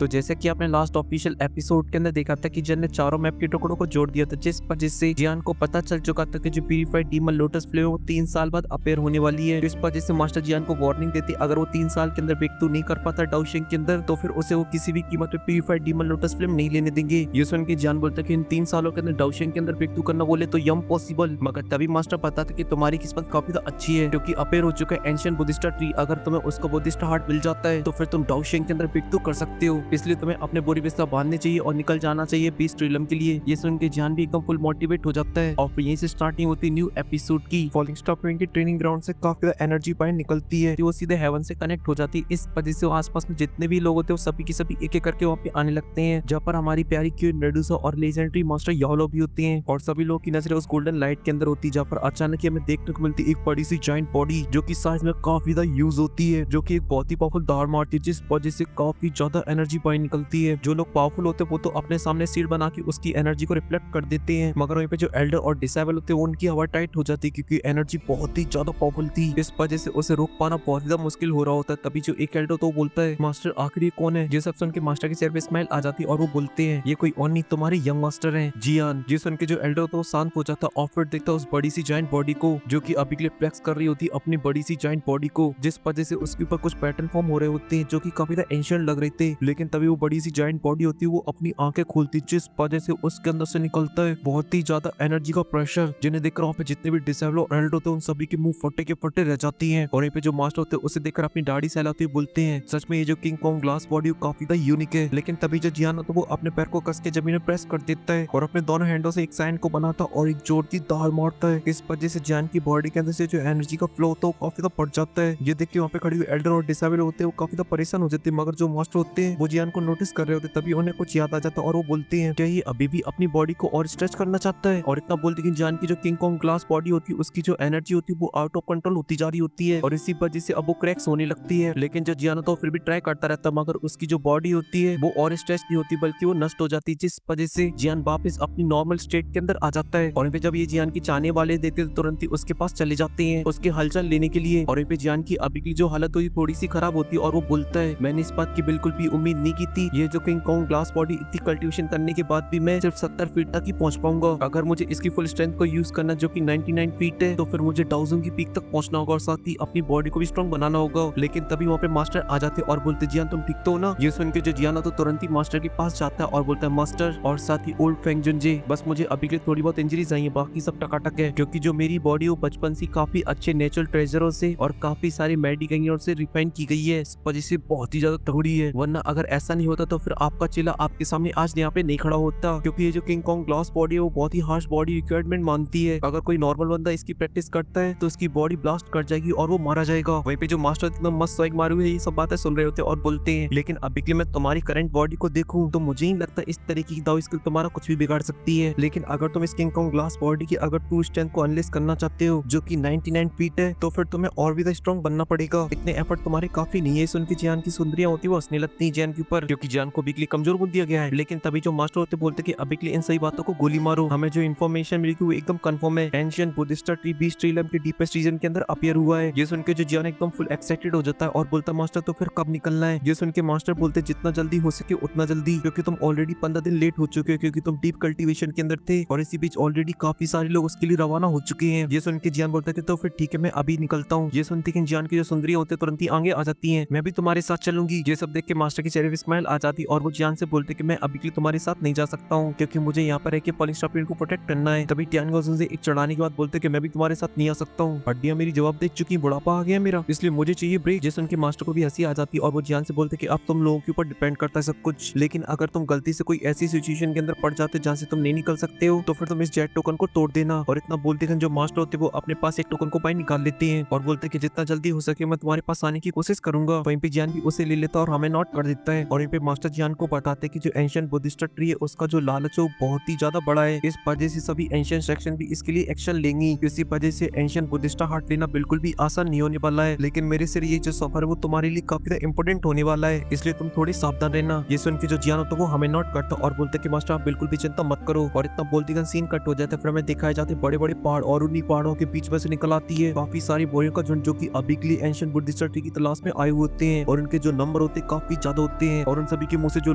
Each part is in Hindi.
तो जैसे कि आपने लास्ट ऑफिशियल एपिसोड के अंदर देखा था कि जियान ने चारों मैप के टुकड़ों को जोड़ दिया था, जिस वजह से जियान को पता चल चुका था कि जो प्यूरिफाइड डीमन लोटस फ्लेवर वो 3 साल बाद अपेयर होने वाली है। इस वजह से मास्टर जियान को वार्निंग देती, अगर वो 3 साल के अंदर ब्रेक थ्रू नहीं कर पाता डाउशिंग के अंदर, तो फिर उसे वो किसी भी कीमत पे प्यूरिफाइड डीमन लोटस फ्लेम नहीं लेने देंगे। ये सुन के जियान बोलता कि इन 3 सालों के अंदर डाउशिंग के अंदर ब्रेक थ्रू करना बोले तो यम पॉसिबल, मगर तभी मास्टर बताता कि तुम्हारी किस्मत काफी अच्छी है क्योंकि अपेयर हो चुका है एंशिएंट बुद्धिस्टा ट्री। अगर तुम्हें उसका बुद्धिस्टा हार्ट मिल जाता है तो फिर तुम डाउशिंग के अंदर ब्रेक थ्रू कर सकते हो, इसलिए तुम्हें अपने बोरी बिस्तर बांधने चाहिए और निकल जाना चाहिए बीस ट्रिलम के लिए। ये सुन के जियान भी एकदम फुल मोटिवेट हो जाता है और फिर यहीं से स्टार्टिंग होती है न्यू एपिसोड की। फॉलिंग स्टार ट्रेन की ट्रेनिंग ग्राउंड से काफी ज्यादा एनर्जी बाहर निकलती है, वो सीधे हेवन से कनेक्ट हो जाती है। इस वजह से आसपास में जितने भी लोग होते हैं वो सभी की सभी एक एक करके वहाँ पे आने लगते हैं, जहाँ पर हमारी प्यारी क्यून मेडुसा और लेजेंडरी मास्टर यालो भी होते हैं और सभी लोग की नजरें उस गोल्डन लाइट के अंदर होती है, जहाँ पर अचानक ही हमें देखने को मिलती है एक बड़ी सी जायंट बॉडी जो की साइज में काफी ज्यादा यूज होती है, जो की एक बहुत ही पावरफुल दाड़ मारती है, जिस वजह से काफी ज्यादा एनर्जी बाहर निकलती है। जो लोग पावरफुल होते हैं वो तो अपने सामने सीट बना के उसकी एनर्जी को रिफ्लेक्ट कर देते हैं, मगर वहीं पे जो एल्डर और डिसेबल होते हैं उनकी हवा टाइट हो जाती है क्योंकि एनर्जी बहुत ही ज्यादा पावरफुल थी। इस वजह से उसे रोक पाना बहुत ज्यादा मुश्किल हो रहा होता है। तभी जो एक एल्डर तो बोलता है मास्टर आखिर ये कौन है। ये सब सुन के मास्टर के चेहरे पे स्माइल आ जाती है और वो बोलते हैं ये कोई और नहीं तुम्हारे यंग मास्टर हैं जियान। ये सुन के जो एल्डर तो शांत हो जाता और फिर देखता उस बड़ी सी जायंट बॉडी को जो कि अभी के लिए फ्लेक्स कर रही होती है अपनी बड़ी सी जायंट बॉडी को, जिस वजह से उसके ऊपर कुछ पैटर्न फॉर्म हो रहे होते हैं जो कि काफी ज्यादा एंशिएंट लग रहे थे। लेकिन तभी वो बड़ी सी जायंट बॉडी होती है वो अपनी आंखें खोलती, जिस वजह से उसके अंदर से निकलता है बहुत ही ज्यादा एनर्जी का प्रेशर, जिन्हें देखकर वहाँ पे जितने भी डिसेबल और एल्डर होते हैं उन सभी के मुंह फटे के फटे रह जाती हैं। और यहाँ पे जो मास्टर होते हैं उसे देखकर अपनी दाढ़ी सहलाते हुए बोलते हैं सच में ये जो किंग कॉन्ग ग्लास बॉडी काफी ज्यादा यूनिक है। लेकिन तभी जो जियान होता है वो अपने पैर को कस के जमीन में प्रेस कर देता है और अपने दोनों हैंडों से एक साइन को बनाता और एक जोरदार दाल मारता है। इस वजह से जियान की बॉडी के अंदर से जो एनर्जी का फ्लो होता है वो काफी ज्यादा बढ़ जाता है। ये देख के वहाँ पे खड़ी हुई एल्डर और डिसेबल होते हैं वो काफी ज्यादा परेशान हो जाते हैं, मगर जो मास्टर होते हैं वो जियान को नोटिस कर रहे होते तभी उन्हें कुछ याद आ जाता है और वो बोलते हैं क्या ये अभी भी अपनी बॉडी को और स्ट्रेच करना चाहता है। और इतना बोलते कि जियान की जो किंग कॉन्ग ग्लास बॉडी होती है उसकी जो एनर्जी होती है वो आउट ऑफ कंट्रोल होती जा रही होती है और इसी वजह से अब वो क्रैक्स होने लगती है। लेकिन जो जियान तो फिर भी ट्राई करता रहता है, मगर उसकी जो बॉडी होती है वो और स्ट्रेच नहीं होती बल्कि वो नष्ट हो जाती है, जिस वजह से जियान वापस अपनी नॉर्मल स्टेट के अंदर आ जाता है। और जब ये जियान की चाहने वाले देखते तुरंत ही उसके पास चले जाते हैं उसके हलचल लेने के लिए। और पे जियान की अभी की जो हालत हुई थोड़ी सी खराब होती है और वो बोलता है मैंने इस बात की बिल्कुल भी उम्मीद नहीं की थी, ये जो किंग कॉन्ग ग्लास बॉडी इतनी कल्टीवेशन करने के बाद भी मैं सिर्फ 70 फीट तक ही पहुंच पाऊंगा। अगर मुझे इसकी फुल स्ट्रेंथ को यूज करना जो कि 99 फीट है तो फिर मुझे डाउजों की पीक तक पहुंचना होगा और साथ ही अपनी बॉडी को भी स्ट्रॉन्ग बनाना होगा। लेकिन तभी वहाँ पे मास्टर आ जाते और बोलते जियान तुम ठीक तो हो ना। ये सुन के जो जियान तो तुरंत ही मास्टर के पास जाता है और बोलता है मास्टर और साथ ही ओल्ड फ्रैंक जुनजे बस मुझे अभी के लिए थोड़ी बहुत इंजरीज आई है, बाकी सब टकाटक है क्योंकि जो मेरी बॉडी वो बचपन से काफी अच्छे नेचुरल ट्रेजरों से और काफी सारी मेडिकेनियों से रिफाइन की गई है, इस वजह से बहुत ही ज्यादा तगड़ी है। वरना अगर ऐसा नहीं होता तो फिर आपका चेला आपके सामने आज यहाँ पे नहीं खड़ा होता, क्योंकि ये जो किंग कॉन्ग ग्लास बॉडी है वो बहुत ही हार्श बॉडी रिक्वायरमेंट मानती है। अगर कोई नॉर्मल बंदा इसकी प्रैक्टिस करता है तो उसकी बॉडी ब्लास्ट कर जाएगी और वो मारा जाएगा। वहीं पे जो मास्टर एकदम मस्त स्वाइग मारे हुए ये सब बातें सुन रहे होते हैं और बोलते हैं लेकिन अभी के लिए मैं तुम्हारी करंट बॉडी को देखूं तो मुझे ही लगता है इस तरीके की दाव स्किल तुम्हारा कुछ भी बिगाड़ सकती है। लेकिन अगर तुम इस किंग कॉन्ग ग्लास बॉडी की अगर ट्रू स्ट्रेंथ को अनलेस करना चाहते हो जो कि 99 फीट है तो फिर तुम्हें और भी स्ट्रॉन्ग बनना पड़ेगा, इतने एफर्ट तुम्हारे काफी नहीं है। सुन के जियान की सुंदरियां होती है वो हंसने लगती है जियान के ऊपर क्योंकि जियान को बिकली कमजोर बोल दिया गया है। लेकिन तभी जो मास्टर होते बोलते कि अभी के लिए इन सही बातों को गोली मारो, हमें जो इन्फॉर्मेशन मिली वो एकदम कंफर्म है, एंशिएंट बुद्धिस्टा ट्री बीस ट्रिलम के डीपेस्ट रीजन के अंदर अपीयर हुआ है। ये सुन के जो जियान एकदम फुल एक्साइटेड हो जाता है और बोलता मास्टर तो फिर कब निकलना है। ये सुन के मास्टर बोलते जितना जल्दी हो सके उतना जल्दी, क्योंकि तुम ऑलरेडी 15 दिन लेट हो चुके हो क्योंकि तुम डीप कल्टीवेशन के अंदर थे और इसी बीच ऑलरेडी काफी सारे लोग उसके लिए रवाना हो चुके हैं। ये सुन के जियान बोलता है तो फिर ठीक है मैं अभी निकलता हूँ। ये सुनते कि जियान की जो सुंदरी होते तुरंत ही आगे आ जाती हैं, मैं भी तुम्हारे साथ चलूंगी। ये सब देख के मास्टर के चेहरे पे स्माइल आ जाती और वो जियान से बोलते कि मैं अभी के लिए तुम्हारे साथ नहीं जा सकता हूँ क्योंकि मुझे यहाँ पर है कि फॉलिंग स्टार को प्रोटेक्ट करना है। तभी टियान गोजन से एक चढ़ाने के बाद बोलते कि मैं भी तुम्हारे साथ नहीं आ सकता हूँ, हड्डियां मेरी जवाब दे चुकी, बुढ़ापा आ गया मेरा, इसलिए मुझे चाहिए ब्रेक। जैसे उनके मास्टर को भी हंसी आ जाती और वो जियान से बोलते कि अब तुम लोगों के ऊपर डिपेंड करता है सब कुछ, लेकिन अगर तुम गलती से कोई ऐसी सिचुएशन के अंदर पड़ जाते जहाँ से तुम नहीं निकल सकते हो तो फिर तुम इस जेट टोकन को तोड़ देना। और इतना बोलते हैं जो मास्टर होते वो अपने पास एक टोकन को बाहर निकाल लेते हैं और बोलते कि जितना जल्दी हो सके मैं तुम्हारे पास आने की कोशिश करूंगा। वहीं पे जियान भी उसे ले लेता और हमें नोट कर देता है और यहाँ पे मास्टर जियान को बताते कि जो एंशिएंट बुद्धिस्टा ट्री है उसका जो लालच है वो बहुत ही ज्यादा बड़ा है, इस वजह से सभी एंशिएंट सेक्शन भी इसके लिए एक्शन लेंगी। इसी वजह से एंशिएंट बुद्धिस्टा हार्ट लेना बिल्कुल भी आसान नहीं होने वाला है, लेकिन मेरे से ये जो सफर है वो तुम्हारे लिए काफी इंपोर्टेंट होने वाला है, इसलिए तुम थोड़ी सावधान रहना। ये सुन के जो जियान होता है वो हमें नोट करता और बोलते कि मास्टर आप बिल्कुल भी चिंता मत करो। और इतना बोलती का सीन कट हो जाता है, फिर हमें दिखाए जाते बड़े बड़े पहाड़ और उन्हीं पहाड़ों के बीच में से निकल आती है काफी सारी बोरियों का झुंड जो कि अभी के लिए एंशिएंट बुद्धिस्टा ट्री की तलाश में आए होते हैं और उनके जो नंबर होते हैं काफी ज्यादा होते हैं और उन सभी के मुंह से जो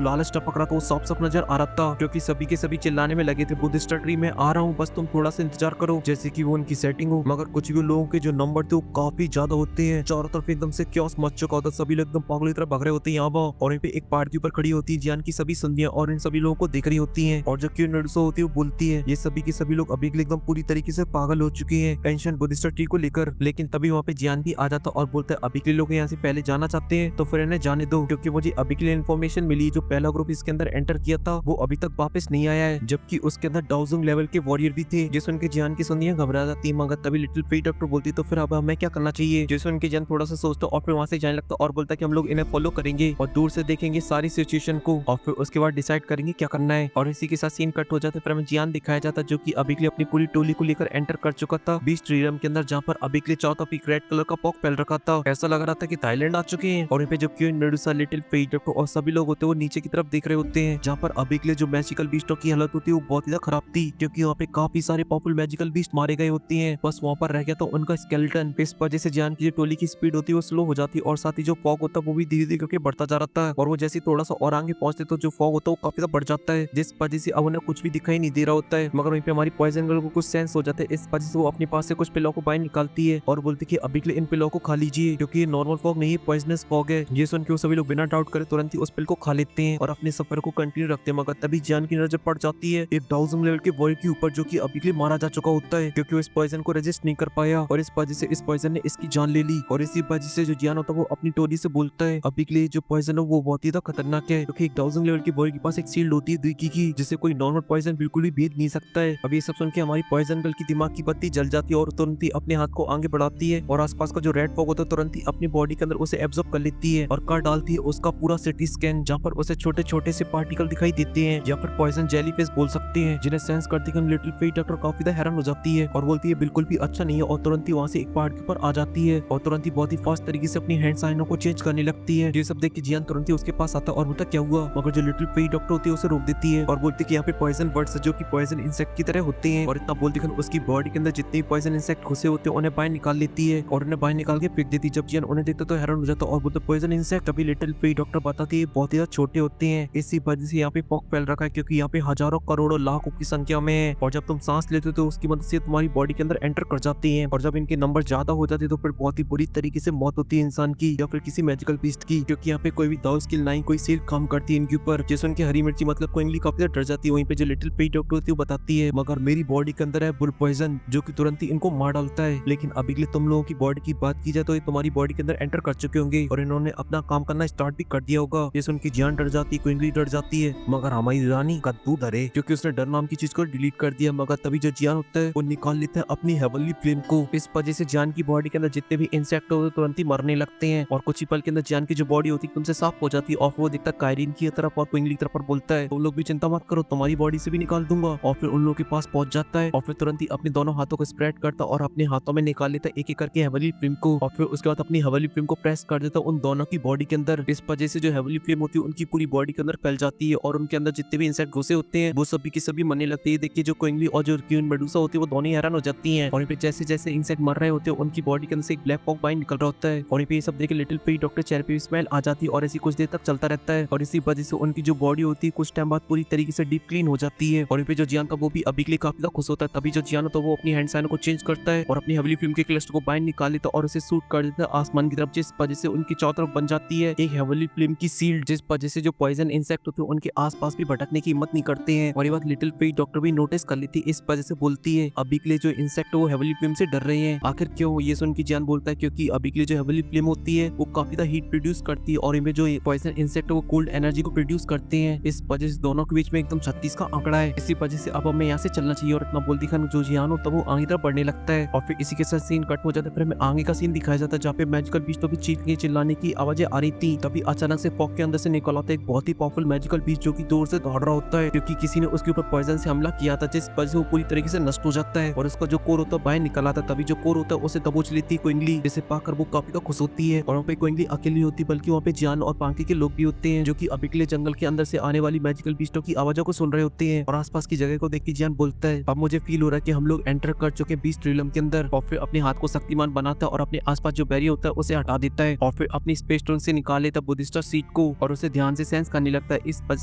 लालच टपक रहा था वो साफ साफ नजर आ रहा था, क्योंकि सभी के सभी चिल्लाने में लगे थे, बुद्धिस्ट ट्री में आ रहा हूँ, बस तुम थोड़ा सा इंतजार करो, जैसे कि वो उनकी सेटिंग हो। मगर कुछ भी लोगों के जो नंबर थे वो काफी ज्यादा होते हैं, चारों तरफ एकदम से क्योस मच चुका होता, सभी लोग एकदम पागल की तरह भाग रहे होते हैं यहाँ पर। और यहाँ पे एक पहाड़ के ऊपर खड़ी होती है जियान की सभी संधियां और इन सभी लोगों को देख रही होती है, और जो क्यून नडुसो होती है वो बोलती है ये सभी के सभी लोग अभी के लिए एकदम पूरी तरीके से पागल हो चुके हैं एंशिएंट बुद्धिस्ट ट्री को लेकर। लेकिन तभी वहाँ पे जियान भी आ जाता और बोलता है अभी के लिए लोग यहाँ से पहले जाना चाहते हैं तो फिर इन्हें जाने दो, क्योंकि मुझे अभी के लिए इन्फॉर्मेशन मिली जो पहला ग्रुप इसके अंदर एंटर किया था वो अभी तक वापस नहीं आया है, जबकि उसके अंदर डाउजिंग लेवल के वॉरियर भी थे। जिस उनके जियान की संधियां घबरा जाती, मगर तभी लिटिल फेट डॉक्टर बोलती तो फिर अब हमें क्या करना चाहिए। जिस उनके जियान थोड़ा सा सोचता और फिर वहाँ से जाने लगता और बोलता कि हम लोग इन्हें फॉलो करेंगे और दूर से देखेंगे सारी सिचुएशन को और फिर उसके बाद डिसाइड करेंगे क्या करना है। और इसी के साथ सीन कट हो जाता है, फिर हमें जियान दिखाया जाता जो कि अभी के लिए अपनी पूरी टोली को लेकर एंटर कर चुका था बीस्ट ट्रीडम के अंदर, जहाँ पर अभी के लिए चौथा पीक रेड कलर का पॉक फैल रखा था। ऐसा लग रहा था कि थाईलैंड आ चुके हैं। और यहाँ पे जो क्यून नडुसा लिटिल फेट डॉक्टर और सभी लोग होते हैं वो नीचे की तरफ देख रहे होते हैं, जहाँ पर अभी के लिए जो मैजिकल बीस्टों की हालत होती है वो बहुत ही ज्यादा खराब थी, क्योंकि वहाँ पे काफी सारे पावरफुल मैजिकल बीस्ट मारे गए होते हैं, बस वहाँ पर रह गया तो उनका स्केलेटन। इस वजह से जियान की जो टोली की स्पीड होती है वो स्लो हो जाती है और साथ ही जो फॉग होता है वो भी धीरे धीरे करके बढ़ता जा रहा था, और वो जैसे थोड़ा सा और आगे पहुंचते तो जो फॉग होता है वो काफी ज्यादा बढ़ जाता है, जिस वजह से अब उन्हें कुछ भी दिखाई नहीं दे रहा होता है। मगर वहीं पे हमारी पॉइजन गर्ल को कुछ सेंस हो जाता है, इस वजह से वो अपने पास से कुछ पिलो को बाहर निकालती है और बोलती कि अभी के लिए इन पिलो को खा लीजिए, क्योंकि ये नॉर्मल फॉग नहीं पॉइजनस फॉग है। ये सुन के वो सभी लोग बिना डाउट करे तुरंत ही उस पिल को खा लेते हैं और अपने सफर को कंटिन्यू रखते हैं। मगर तभी जियान की नजर पड़ जाती है एक 1000 लेवल के बॉय के ऊपर, जो कि अभी के लिए मारा जा चुका होता है, क्योंकि वो इस पॉइजन को रेजिस्ट नहीं कर पाया और इस वजह से इस पॉइजन ने इसकी जान ले ली। और इसी वजह से जो जियान होता है वो अपनी टोली से बोलता है अभी के लिए जो पॉइजन है वो बहुत ही खतरनाक है, क्योंकि एक 1000 लेवल के बॉय के पास एक शील्ड होती है दुई की, जिसे कोई नॉर्मल पॉइजन बिल्कुल भी भेद नहीं सकता है। अभी सब सुन के हमारी पॉइजन गर्ल की दिमाग की बत्ती जल जाती है और तुरंत ही अपने हाथ को आगे बढ़ाती है और आसपास का जो रेड फॉग होता है तुरंत ही अपनी बॉडी के अंदर उसे एब्जॉर्ब कर लेती है और कर डालती है उसका पूरा सिटी स्कैन, जहाँ पर उसे छोटे छोटे से पार्टिकल दिखाई देते हैं या फिर पॉइजन जेलीफिश बोल सकते हैं, जिन्हें सेंस करते ही लिटिल फेट डॉक्टर काफी ज्यादा हैरान हो जाती है और बोलती है बिल्कुल भी अच्छा नहीं है, और तुरंत ही वहाँ से एक पहाड़ के ऊपर आ जाती है और तुरंत ही बहुत ही फास्ट तरीके से अपनी हैंड साइनों को चेंज करने लगती है। ये सब देख के जियान तुरंत ही उसके पास आता है और बोलता क्या हुआ, मगर जो लिटिल फेट डॉक्टर होती है उसे रोक देती है और बोलती है कि यहाँ पे पॉइजन बर्ड्स जो कि पॉइजन इंसेक्ट की तरह होते हैं, और इतना बोलती है उसकी बॉडी के अंदर जितने पॉइजन इंसेक्ट घुसे होते हैं उन्हें बाहर निकाल लेती है और उन्हें बाहर निकाल के फेंक देती है। जब जियान उन्हें देखता तो हैरान हो जाता और बोलते पॉइजन इंसेक्ट। अभी लिटिल फेट डॉक्टर बताती है बहुत ही छोटे होते हैं, इसी वजह से यहाँ पे फॉग फैल रखा है, क्योंकि यहाँ पे हजारों करोड़ों लाखों की संख्या में है और जब तुम सांस लेते हो तो उसकी मदद से तुम्हारी बॉडी के अंदर एंटर कर जाती है, और जब इनके नंबर ज्यादा हो जाते हैं तो फिर बहुत ही बुरी तरीके से मौत होती है इंसान की या फिर किसी मैजिकल बीस्ट की, क्योंकि यहाँ पे कोई भी दाव स्किल नहीं कोई सेल काम करती है इनके ऊपर। जैसे उनकी हरी मिर्ची मतलब कोई इंगली काफी डर जाती है। वहीं पे जो लिटिल फेट डॉक्टर होती है वो बताती है मगर मेरी बॉडी के अंदर है बुल पॉइजन जो कि तुरंत ही इनको मार डालता है, लेकिन अभी के लिए तुम लोगों की बॉडी की बात की जाए तो ये तुम्हारी बॉडी के अंदर एंटर कर चुके होंगे और इन्होंने अपना काम करना स्टार्ट भी कर दिया होगा। जैसे उनकी जान डर जाती है, कोई इंगली डर जाती है, मगर हमारी रानी कद्दू डरे क्योंकि उसने डर नाम की चीज को डिलीट कर दिया। मगर तभी जो जियान होता है वो निकाल लेता है अपनी हेवनली फ्लेम को, इस वजह से जान की बॉडी के अंदर जितने भी इंसेक्ट होते तुरंत ही मरने लगते हैं और कुछ ही पल के अंदर जान की जो बॉडी होती है तुमसे साफ हो जाती है और वो दिखता कायरीन की तरफ और क्विंगली की तरफ बोलता है तुम लोग भी चिंता मत करो तुम्हारी बॉडी से भी निकाल दूंगा। और फिर उन लोगों के पास पहुंच जाता है और फिर तुरंत ही अपने दोनों हाथों को स्प्रेड करता और अपने हाथों में निकाल लेता एक एक करके हेवनली फ्लेम को और फिर उसके बाद अपनी हेवनली फ्लेम को प्रेस कर देता उन दोनों की बॉडी के अंदर। इस वजह से जो हेवनली फ्लेम होती है उनकी पूरी बॉडी के अंदर फैल जाती है और उनके अंदर जितने भी इंसेक्ट घुसे होते हैं वो सभी की सभी मरने लगते हैं। देखिए जो क्विंगली और जो क्वीन मेडुसा होती है वो दोनों हैरान हो जाती हैं और फिर जैसे जैसे इंसेक्ट मर रहे होते हैं उनकी बॉडी के अंदर से एक ब्लैक फॉग बाहर निकल रहा होता है और ये सब देख के लिटिल फेट डॉक्टर चेहरे पे स्माइल आ जाती है और ऐसी कुछ देर तक चलता रहता है और इसी वजह से उनकी जो बॉडी होती है कुछ टाइम बाद पूरी तरीके से डीप क्लीन हो जाती है। और पे जो जियान का वो भी अभी के लिए काफी खुश होता है। तभी जो जियान होता है वो अपनी हैंड साइन को चेंज करता है और अपनी हेवनली फ्लेम के क्लस्टर को बाहर निकाल लेता है और उसे शूट कर देता है आसमान की तरफ, जिस वजह से उनकी चारों तरफ बन जाती है एक हेवनली फ्लेम की सील्ड, जिस वजह से जो पॉइजन इंसेक्ट होते हैं उनके आसपास भी भटकने की हिम्मत नहीं करते हैं। और ये बात लिटिल फेट डॉक्टर भी नोटिस कर लेती है, इस वजह से बोलती है अभी के लिए जो इंसेक्ट है वो हेवनली फ्लेम से डर रहे हैं। आखिर क्यों? ये सुन के जियान बोलता है क्योंकि अभी के लिए जो हेवनली फ्लेम होती है वो काफी ज्यादा हीट प्रोड्यूस करती है और इनमें जो पॉइजन इंसेक्ट है वो कोल्ड एनर्जी को प्रोड्यूस करते हैं। इस वजह से दोनों के बीच में एकदम 36 का आंकड़ा है। इसी वजह से अब हमें यहाँ से चलना चाहिए और इतना बोलती खान जो जियान होता है वो आगे तरफ बढ़ने लगता है और फिर इसी के साथ सीन कट हो जाता है। फिर हमें आगे का सीन दिखाया जाता है जहाँ पे मैजिकल बीस्ट तो भी चीखने चिल्लाने की आवाजें आ रही थी। तभी अचानक से फॉग के अंदर से निकल आता है एक बहुत ही पावरफुल मैजिकल बीस्ट जो कि दूर से दौड़ रहा होता है क्योंकि किसी ने उसके ऊपर पॉइजन से हमला किया था, जिस वजह से वो पूरी तरीके से नष्ट हो जाता है और उसका जो कोर होता है बाहर निकल आता है। तभी जो कोर होता है उसे दबोच लेती है क्विंगली, जिसे पाकर वो काफी खुश होती है। और वहाँ पे क्विंगली अकेली होती है बल्कि वहाँ पे जियान और पांकी के लोग भी होते हैं जो कि अभी के लिए जंगल के अंदर से आने वाली मैजिकल बीस्टों की आवाजों को सुन रहे होते हैं। और आसपास की जगह को देख के जियान बोलता है अब मुझे फील हो रहा है कि हम लोग एंटर कर चुके हैं बीस्ट रिलम के अंदर। और फिर अपने हाथ को शक्तिमान बनाता है और अपने आसपास जो बैरियर होता है उसे हटा देता है और फिर अपनी स्पेस स्टोन से निकाल लेता है बुद्धिस्ट सीट को और उसे ध्यान से सेंस करने लगता है। इस वजह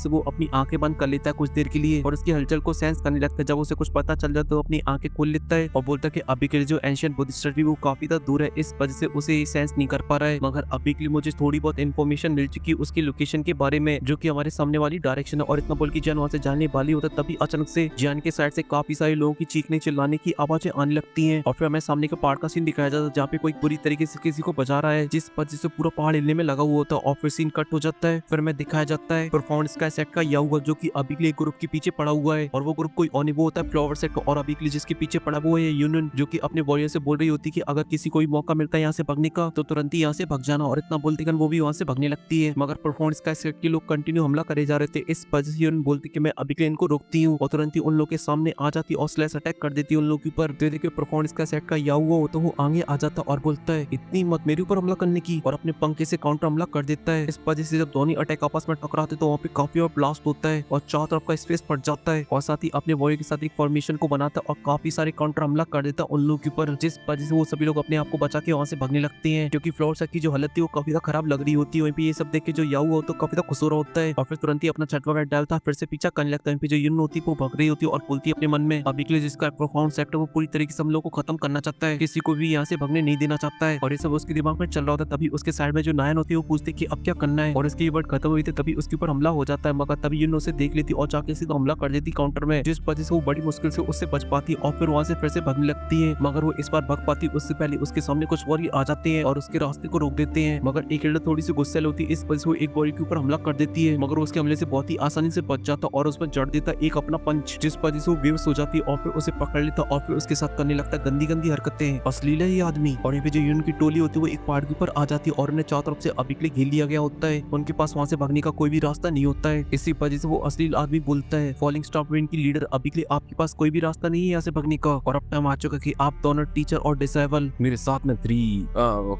से वो अपनी आंखें बंद कर लेता है कुछ देर के लिए और उसकी हलचल को सेंस करने लगता है। जब उसे कुछ पता चल जाता है तो अपनी आंखें खोल लेता है और बोलता है कि अभी के लिए जो एंशिएंट बुद्धिस्ट ट्री वो काफी ज्यादा दूर है, इस वजह से उसे सेंस नहीं कर पा रहा है। मगर अभी के लिए मुझे थोड़ी बहुत इन्फॉर्मेशन मिल चुकी है उसकी लोकेशन के बारे में, जो कि हमारे सामने वाली डायरेक्शन है। और इतना बोल के जियान वहां से जाने वाली होता है, तभी अचानक से जियान के साइड से काफी सारे लोगों की चीखने चिल्लाने की आवाजें आने लगती हैं। और फिर हमें सामने के पहाड़ का सीन दिखाया जाता है जहाँ पे कोई बुरी तरीके से किसी को बजा रहा है, जिस वजह से पूरा पहाड़ हिलने में लगा हुआ होता है। और फिर सीन कट हो जाता है। फिर हमें दिखाया जाता है परफॉर्मेंस का सेट का याहुआ, जो कि अभी के लिए ग्रुप के पीछे पड़ा हुआ है। और वो ग्रुप कोई और नहीं, वो होता है फ्लावर सेट का। और अभी के लिए जिसके पीछे पड़ा हुआ है यूनियन, जो कि अपने वॉरियर से बोल रही होती है कि अगर किसी को भी मौका मिलता है यहाँ से भागने का तो तुरंत ही यहाँ से भाग जाना। और इतना बोलती वो भी वहाँ से भागने लगती है। मगर परफॉर्मेंस का सेट के लोग कंटिन्यू हमला करे जा रहे थे, इस वजह से यूनियन बोलती कि मैं अभी के लिए इनको रोकती हूँ और तुरंत ही उन लोगों के सामने आ जाती और स्लैश अटैक कर देती उन लोगों के ऊपर। तो देखिए परफॉर्मेंस का सेट का याहुआ होता है वो आगे आ जाता और बोलता है इतनी हिम्मत मेरे ऊपर हमला करने की, और अपने पंखे से काउंटर हमला कर देता है। इस वजह से जब दोनों अटैक आपस में टकराते तो वहाँ पे काफी और ब्लास्ट होता है और चारों तरफ का स्पेस फट जाता है। और साथ ही अपने वॉरियर के साथ एक फॉर्मेशन को बनाता और काफी सारे काउंटर हमला कर देता उन लोगों के ऊपर, जिस वजह से वो सभी लोग अपने आप को बचा के वहाँ से भागने लगते हैं। क्योंकि फ्लोर सेट की जो हालत थी वो काफी खराब लग रही होती है। वहीं पे ये सब देख के जो याहुआ तो काफी खुश हो रहा होता है और फिर तुरंत ही अपना छठ वगैरह डालता है, फिर से पीछा करने लगता है। जो यून होती है वो भाग रही होती है और बोलती है अपने मन में अभी के लिए जिसका परफॉर्मेंस सेक्टर वो पूरी तरीके से हम लोग को खत्म करना चाहता है, किसी को भी यहाँ से भागने नहीं देना चाहता है। और ये सब उसके दिमाग में चल रहा होता है। तभी उसके साइड में जो नायन होती है वो पूछती है कि अब क्या करना है, और इसकी वर्ड खत्म हुई थी तभी उसके ऊपर हमला हो जाता है। मगर तभी यून उसे देख लेती और जाके सीधा हमला कर देती काउंटर में, जिस वजह से वो बड़ी मुश्किल से उससे बच पाती और फिर वहाँ से फिर से भागने लगती है। मगर वो इस बार भाग पाती उससे पहले उसके सामने कुछ वॉरियर आ जाते हैं और उसके रास्ते को रोक देते हैं। मगर एक एल्डर थोड़ी सी गुस्से होती है, इस वजह से वो एक वॉरियर के ऊपर हमला कर देती है। मगर उसके हमले से बहुत ही आसानी से बच जाता और उसमें जड़ देता एक अपना पंच, जिस वजह से वो बेहोश हो जाती है और फिर उसे पकड़ लेता और फिर उसके साथ करने लगता गंदी गंदी हरकतें। अश्लील है ये आदमी। और यहाँ पे जो यून की टोली होती है वो एक पहाड़ के ऊपर आ जाती है और उन्हें चारों तरफ से अभी के लिए घेर लिया गया होता है। उनके पास वहाँ से भागने का कोई भी रास्ता नहीं होता है। इसी वजह से वो अश्लील आदमी बोलता है फॉलिंग स्टार विंड की लीडर अभी के लिए आपके पास कोई भी रास्ता नहीं है यहाँ से भागने का, और अब टाइम आ चुका कि आप दोनों टीचर और डिसेबल मेरे साथ में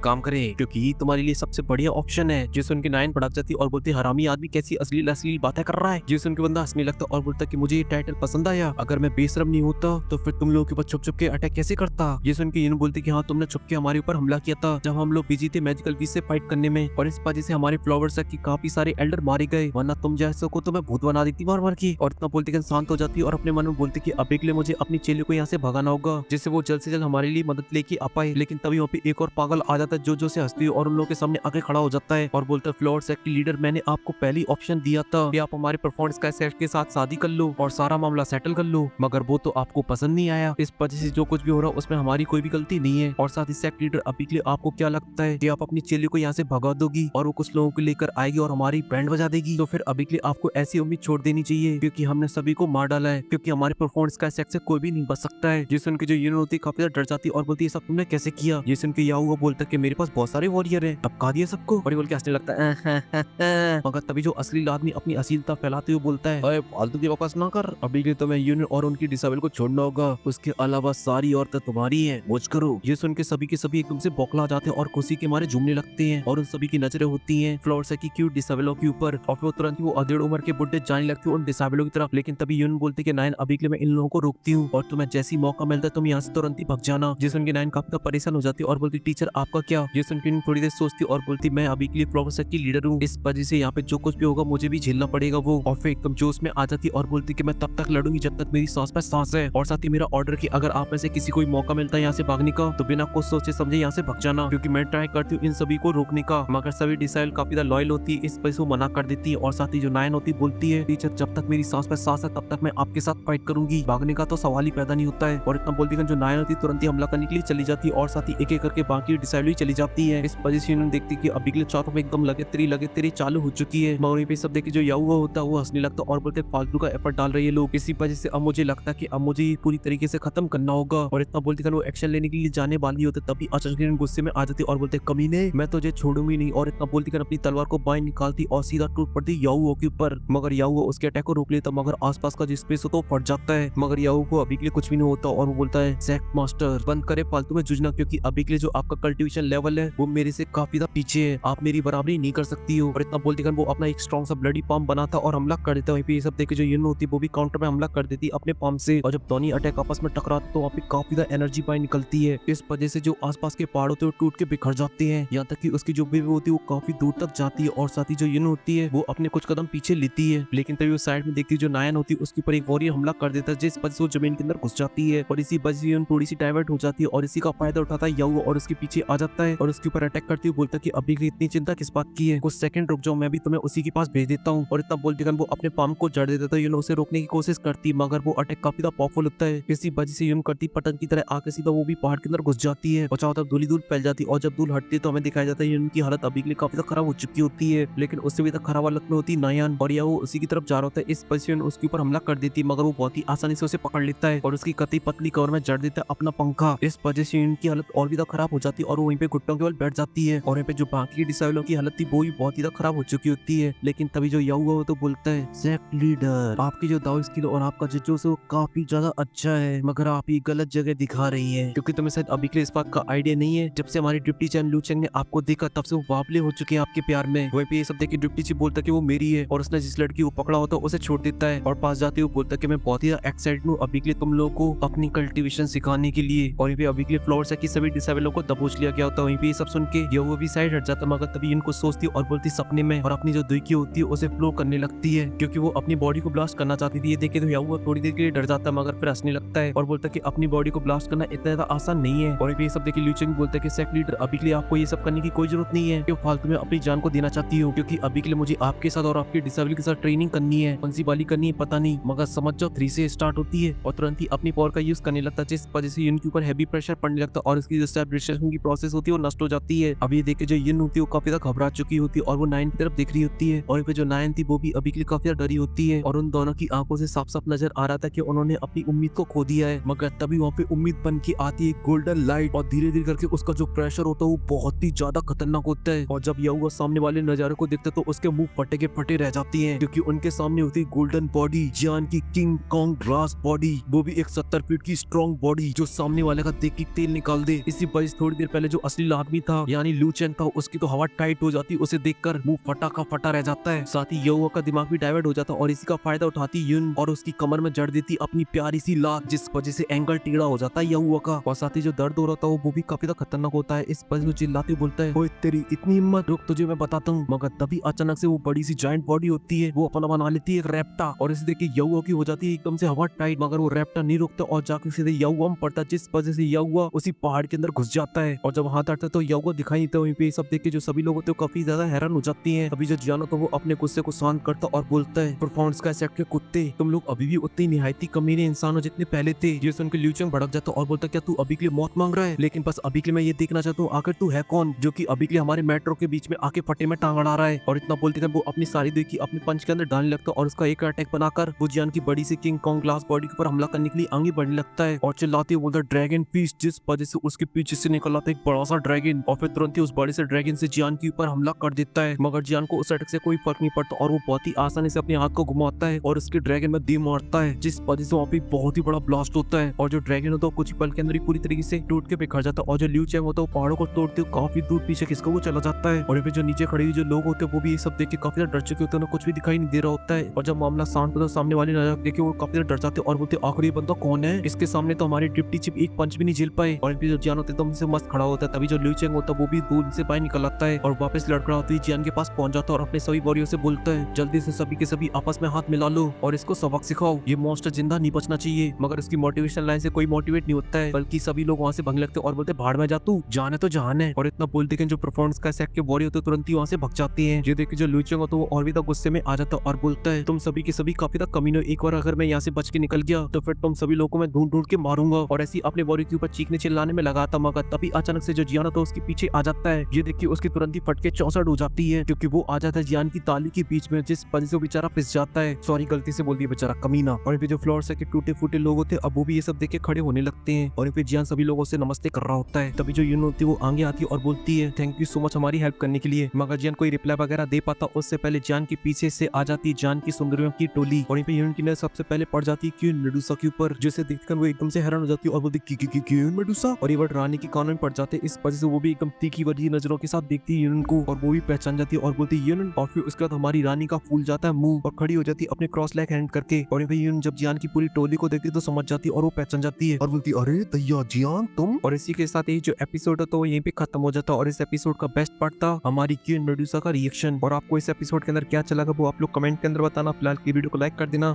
काम करें, क्योंकि तुम्हारे लिए सबसे बढ़िया ऑप्शन है। जिस उनके नाइन भड़क जाती और बोलती हरामी आदमी कैसी अश्लील अश्लील बातें कर रहा है। जिस उनके बंदा हंसने लगता और बोलता कि मुझे ये टाइटल पसंद आया, अगर मैं बेशरम नहीं होता तो फिर तुम लोगों के ऊपर छुप छुप के अटैक कैसे करता। ये सुन के यून बोलती कि हाँ तुमने छुप के हमारे ऊपर हमला किया था जब हम लोग बिजी थे मैजिकल बीस्ट से फाइट करने में, और इस वजह से हमारे फ्लावर सेट की काफी सारे एल्डर मारे गए, वरना तुम जैसे को तो मैं भूत बना देती मार मार की। और इतना बोलती कि शांत हो जाती है और अपने मन में बोलती कि अभी के लिए मुझे अपनी चेले को यहाँ से भगाना होगा जिससे वो जल्द से जल्द हमारे लिए मदद लेके आ पाए। लेकिन तभी वहाँ पे एक और पागल आ जाता है जो से हंसती है और उन लोगों के सामने आगे खड़ा हो जाता है और बोलता है फ्लावर सेट की लीडर मैंने आपको पहली ऑप्शन दिया था कि आप हमारे परफॉर्मेंस का सेट के साथ शादी कर लो और सारा मामला सेटल कर लो, मगर वो तो आपको पसंद नहीं आया। इस वजह से जो कुछ भी हो रहा है उसमें हमारी कोई भी गलती नहीं है। और साथ ही सेट लीडर अभी के लिए आपको क्या लगता है कि आप अपनी चेली को यहाँ से भगा दोगी और वो कुछ लोगों को लेकर आएगी और हमारी बैंड बजा देगी, तो फिर अभी के लिए आपको ऐसी उम्मीद छोड़ देनी चाहिए क्योंकि हमने सभी को मार डाला है, क्योंकि हमारे परफॉर्मेंस का सेट से कोई भी नहीं बच सकता है। जिस उनकी जो यूनियन होती है काफी ज्यादा डर जाती और बोलती है सब तुमने कैसे किया। जिस उनके याहुआ बोलता है कि मेरे पास बहुत सारे वॉरियर हैं, अब का दिया सबको, और ये बोल के हंसने लगता है। मगर तभी जो असली आदमी अपनी अश्लीलता फैलाते हुए बोलता है अरे फालतू की बकवास ना कर, अभी के लिए तुम्हें यूनियन और उनकी डिसेबल को छोड़ना होगा, उसके अलावा सारी औरतें तुम्हारी हैं, मौज करो। ये सुन के सभी के सभी एकदम से बौखला जाते हैं और खुशी के मारे झूमने लगते हैं और उन सभी की नजरें होती हैं फ्लावर सेट की क्यूट डिसेबलों के ऊपर और फिर तुरंत ही वो अधेड़ उम्र के बुड्ढे जाने लगते हैं उन डिसेबलों की तरफ। लेकिन तभी यूनियन बोलती है कि नाइन अभी के लिए मैं इन लोगों को रोकती हूँ और तुम्हें जैसी मौका मिलता है तुम यहाँ से तुरंत ही भाग जाना। जिस उनकी नाइन काफी परेशान हो जाती है और बोलती टीचर आपका क्या। जिस उनकी थोड़ी देर सोचती और बोलती मैं अभी के लिए फ्लावर सेट की लीडर हूँ, इस वजह से यहाँ पे जो कुछ भी होगा मुझे भी झेलना पड़ेगा वो। और फिर एकदम जोश में आ जाती और बोलती कि मैं तब तक लड़ूंगी जब तक मेरी सांस पे सांस है, और साथ ही मेरा ऑर्डर कि अगर आप में से किसी को मौका मिलता है यहाँ से भागने का तो बिना कुछ सोचे समझे यहाँ से भाग जाना, क्योंकि मैं ट्राई करती हूँ इन सभी को रोकने का। मगर सभी डिसाइल काफी ज्यादा लॉयल होती है, इस वजह से वो मना कर देती है। और साथ ही जो नाइन होती बोलती है टीचर जब तक मेरी सांस पे सांस है तब तक मैं आपके साथ फाइट करूंगी, भागने का तो सवाल ही पैदा नहीं होता है। और इतना बोलती है जो नाइन होती तुरंत ही हमला करने के लिए चली जाती है और साथ ही एक एक करके बाकी डिसाइल भी चली जाती है। इस वजह से उन्होंने देखती कि अभी के लिए चारों में एकदम लगे तेरी चालू हो चुकी है। मगर वहीं पे सब देख के जो याहुआ होता है वो हंसने लगता और बोलते फालतू का एफर्ट डाल रही है लोग, इसी वजह से अब मुझे लगता है कि अब मुझे पूरी तरीके से खत्म करना होगा। और इतना बोलती वो एक्शन लेने के लिए जाने वाली होते तभी अचानक गुस्से में आ जाती और बोलते कमीने मैं तुझे छोड़ूंगी नहीं। और इतना बोलती अपनी तलवार को बाएं निकालती और सीधा टूट पड़ती याहुआ के ऊपर। मगर याहुआ उसके अटैक को रोक लेता मगर आसपास का जो स्पेस हो तो फट जाता है। मगर याहुआ को अभी के लिए कुछ भी नहीं होता और वो बोलता है जैक मास्टर बंद करे फालतू में जुझना, क्योंकि अभी के लिए जो आपका कल्टीवेशन लेवल है वो मेरे से काफी ज्यादा पीछे है, आप मेरी बराबरी नहीं कर सकती हो। और इतना बोलती वो अपना एक स्ट्रॉन्ग सा ब्लडी पाम बनाता और हमला कर देता। वहीं पे ये सब देख के जो यूनियन होती है वो भी काउंटर में हमला कर देती अपने पाम से, और जब दोनों अटैक आपस में टकराते तो वहाँ पे काफी ज्यादा एनर्जी बाहर निकलती है। इस वजह से जो आसपास के पहाड़ होते हैं वो टूट के बिखर जाते हैं, यहाँ तक कि उसकी जो वेव होती है वो काफी दूर तक जाती है और साथ ही जो यून होती है वो अपने कुछ कदम पीछे लेती है, लेकिन तभी वो साइड में देखती है जो नायन होती है उसके ऊपर एक वॉरियर हमला कर देता है, जिस वजह से वो जमीन के अंदर घुस जाती है और इसी वजह से यून थोड़ी सी डाइवर्ट हो जाती है और इसी का फायदा उठाता है याओ और उसके पीछे आ जाता है और उसके ऊपर अटैक करती है। बोलता है कि अभी के लिए इतनी चिंता किस बात की है, कुछ सेकंड रुक जाओ, मैं भी तुम्हें उसी के पास भेज देता हूँ। और इतना बोलते वो अपने पाम को जड़ देता है। यून उसे रोकने की कोशिश करती मगर वो अटैक काफी ज्यादा पावरफुल होता है, इसी वजह से यून करती पतंग की तरह आके सीधा वो भी पहाड़ के अंदर घुस जाती है और चारों तरफ धूल फैल जाती है। और जब धूल हटती है तो हमें दिखाया जाता है यून की हालत अभी के लिए काफी खराब हो चुकी होती है, लेकिन उससे भी खराब हालत में होती है नायान और या वो उसी की तरफ जा रहा होता है। इस वजह से उसके ऊपर हमला कर देती है मगर वो बहुत ही आसानी से उसे पकड़ लेता है और उसकी कतई पतली कवर में जड़ देता है अपना पंखा। इस वजह से यून की हालत और भी खराब हो जाती है और वो वहीं पे घुटनों के बल बैठ जाती है और यहाँ पे जो बाकी डिसाइबलों की हालत थी वो भी बहुत ही खराब हो चुकी होती है। लेकिन तभी जो याओ वो तो बोलता है, सेक्ट लीडर आपकी जो दाव स्किल और आपका जुजोत्सु वो काफी ज्यादा अच्छा है मगर आप ये गलत जगह दिखा रही है, क्योंकि तुम्हें शायद अभी के लिए इस बात का आइडिया नहीं है, जब से हमारी डिप्टी चैन लूचेंग ने आपको देखा तब से वो बावले हो चुके हैं आपके प्यार में। वहीं पे ये सब देख के डिप्टी चीफ बोलता है कि वो मेरी है और उसने जिस लड़की को पकड़ा होता है उसे छोड़ देता है और पास जाते हुए बोलता है कि मैं बहुत ही एक्साइटेड हूँ अभी के लिए तुम लोगों को अपनी कल्टीवेशन सिखाने के लिए। और यहाँ पे अभी के लिए फ्लोर से सभी डिसेबलों को दबोच लिया गया होता है। वहीं पे ये सब सुन के ये वो भी साइड हट जाता मगर तभी इनको सोचती और बोलती सपने में और अपनी जो दुखी होती है उसे फ्लो करने लगती है, क्योंकि वो अपनी बॉडी को ब्लास्ट करना चाहती थी। ये देखे तो याओ थोड़ी देर के लिए डर जाता है मगर फिर हंसने लगता है और बोलता है कि अपनी बॉडी को ब्लास्ट करना इतना ज्यादा आसान नहीं है। और ये सब देखे ल्यूचेंग बोलता है कि सेक्ट लीडर अभी के लिए आपको ये सब करने की कोई जरूरत नहीं है, क्यों फालतू में अपनी जान को देना चाहती हूँ, क्योंकि अभी के लिए मुझे आपके साथ और आपके डिसेबल के साथ ट्रेनिंग करनी है, कौन सी वाली करनी है पता नहीं मगर समझ जाओ 3 से स्टार्ट होती है और तुरंत ही अपनी पावर का यूज करने लगता है, जिस वजह से यून के ऊपर हैवी प्रेशर पड़ने लगता है और इसकी जो स्टेबलाइजेशन की प्रोसेस होती है वो नष्ट हो जाती है। अभी देखे जो यून होती है वो काफी ज्यादा घबरा चुकी होती है और वो नायन की तरफ देख रही होती है और जो नायन थी वो भी अभी के लिए काफी ज्यादा डरी होती है और उन दोनों की आंखों से साफ साफ नजर आ रहा था कि उन्होंने अपनी उम्मीद को खो दिया है। मगर तभी वहाँ पे उम्मीद बन के आती है गोल्डन लाइट और धीरे धीरे करके उसका जो प्रेशर होता है वो बहुत ही ज्यादा खतरनाक होता है और जब याओ सामने वाले नजारे को देखते तो उसके मुंह फटे के फटे रह जाती है, क्योंकि उनके सामने होती है गोल्डन बॉडी, जियान की किंग कॉन्ग ग्रास बॉडी, वो भी एक 70 फीट की स्ट्रॉन्ग बॉडी जो सामने वाले का देख के तेल निकाल दे। इसी वजह से थोड़ी देर पहले जो असली आदमी था यानी लूचेन था उसकी तो हवा टाइट हो जाती, उसे देखकर मुंह फटा का फटा रह जाता है। साथ ही याओ का दिमाग भी डाइवर्ट हो जाता और इसी का फायदा उठाती यून और उसकी कमर में जड़ देती अपनी प्यारी सी लात, जिस वजह से एंगल टेढ़ा हो जाता है याओ का और साथ ही जो दर्द हो रहा था वो भी काफी ज्यादा खतरनाक होता है। इस वजह से चिल्लाते बोलता है, ओए तेरी इतनी हिम्मत, रुक तुझे मैं बताता हूँ। मगर तभी अचानक से वो बड़ी सी जायंट बॉडी होती है वो अपना बना लेती है एक रैप्टा और इसे देख के याओ की हो जाती है एकदम से हवा टाइट, मगर वो रैप्टा नहीं रुकता और जाकर सीधे याओ में पड़ता है, जिस वजह से याओ उसी पहाड़ के अंदर घुस जाता है और जब हाथ हटता है तो याओ दिखाई नहीं देता। वहीं पे सब देख के जो सभी लोग होते हैं काफी ज्यादा हैरान हो जाती है। अभी जो जियानो तो वो अपने गुस्से को शांत करता और बोलता है, परफॉर्मेंस का सेक्ट के कुत्ते, तुम लोग अभी भी उतने निहायती कमीने इंसान हो जितने पहले थे। ये सुन के ल्यूचेंग भड़क जाता और बोलता, क्या तू अभी के लिए मौत मांग रहा है? लेकिन बस अभी के लिए मैं ये देखना चाहता हूँ आखिर तू है कौन जो कि अभी के लिए हमारे मेट्रो के बीच में आके फटे में टांग अड़ा रहा है। और इतना बोलते थे वो अपनी सारी देखी अपने पंच के अंदर डालने लगता और उसका एक अटैक बनाकर वो जियान की बड़ी सी किंग कॉन्ग ग्लास बॉडी के ऊपर हमला करने के लिए आगे बढ़ने लगता है और चिल्लाते हुए बोलता ड्रैगन पीस, जिस वजह से उसके पीछे से निकल आता एक बड़ा सा ड्रैगन और फिर तुरंत ही उस बड़े से ड्रैगन से जियान के ऊपर हमला कर देता है। मगर जियान को उस अटैक से कोई फर्क नहीं पड़ता और वो बहुत ही आसानी से अपने हाथ को घुमाता है और उसके ड्रैगन में दी मारता है, जिस वजह से वहाँ पे बहुत ही बड़ा ब्लास्ट होता है और जो ड्रैगन होता है कुछ ही पल के अंदर ही पूरी तरीके से टूट के बिखर जाता है और जो ल्यू चैंग होता है वो पहाड़ों को तोड़ते हुए काफी दूर पीछे किसको वो चला जाता है। और जो नीचे खड़े हुए जो लोग होते हैं वो भी ये सब देख के काफी डर चुके होते हैं, कुछ भी दिखाई नहीं दे रहा होता है। और जब मामला शांत होता है सामने वाले नजर देखे वो काफी डर जाते हैं और बोलते आखिर ये बंदा कौन है, इसके सामने तो हमारी डिप्टी चीफ एक पंच भी नहीं झेल पाए। और जो जियान होते तो उनसे मस्त खड़ा होता है। तभी जो ल्यू चैंग होता है वो भी दूर से बाहर निकल आता है और वापस लड़खड़ा होती है जियान के पास पहुंच जाता है और अपने सभी वॉरियर से बोलता है, जल्दी से सभी के सभी आपस में हाथ मिला लो और इसको सबक सिखाओ, ये मॉन्स्टर जिंदा नहीं बचना चाहिए। मगर उसकी मोटिवेशन लाइन से कोई मोटिवेट नहीं होता है, बल्कि सभी लोग वहाँ से भगने लगते और बोलते भाड़ में जा तू, जान है तो जान है। और इतना बोलते कि जो परफॉर्मेंस का सेक्ट के वॉरियर होते तुरंत ही वहाँ से भग जाते हैं। ये देख के जो ल्यू चैंग होता है वो और भी गुस्से में आ जाता और बोलता है, तुम सभी के सभी काफी तक कमीनो, एक बार अगर मैं यहाँ से बच के निकल गया तो फिर तुम सभी लोगों को मैं ढूंढ ढूंढ के मारूंगा। और ऐसी अपने वॉरियर के ऊपर चीखने चिल्लाने में लगा था, मगर तभी अचानक से जो जियान होता है उसके पीछे आ जाता है। ये देखिए उसकी तुरंत ही फटके 64 हो जाती है क्योंकि वो आ जाता है जियान की ताली के बीच में, जिस वजह से वो बेचारा पिस जाता है। सॉरी गलती से बोल दिया बेचारा कमीना। और जो फ्लोर से के टूटे फूटे लोग होते हैं अब वो भी ये सब देख के खड़े होने लगते हैं और फिर जियान सभी लोगों से नमस्ते कर रहा होता है। तभी जो यून होती है वो आगे आती है और बोलती है, थैंक यू सो मच हमारी हेल्प करने के लिए। मगर जियान कोई रिप्लाई वगैरह दे पाता उससे पहले जियान के पीछे से आ जाती है जान की सुंदरियों की टोली और यहाँ पे यून की नजर सबसे पहले पड़ जाती है क्वीन मेडुसा के ऊपर, जिसे देखकर वो एकदम से हैरान हो जाती है और बोलती क्वीन मेडुसा। और ये वर्ड रानी के कानों में पड़ जाते हैं, इस वजह से वो भी एकदम तीखी भरी नजरों के साथ देखती है यून को और वो भी पहचान जाती है और बोलती है यून। और फिर उसके बाद हमारी रानी का फूल जाता है मुंह और खड़ी हो जाती है अपने क्रॉस लेग हैंड करके। और यहाँ पे यून जब जियान की पूरी टोली को देखती है तो समझ जाती है और वो पहचान जाती है और बोलती है, अरे दैया जियान तुम। और इसी के साथ ये जो एपिसोड है तो वो यहीं पे खत्म हो जाता है और इस एपिसोड का बेस्ट पार्ट था हमारी मेडुसा का रिएक्शन। और आपको इस एपिसोड के अंदर क्या चला वो आप लोग कमेंट के अंदर बताना। फिलहाल की वीडियो को लाइक कर देना।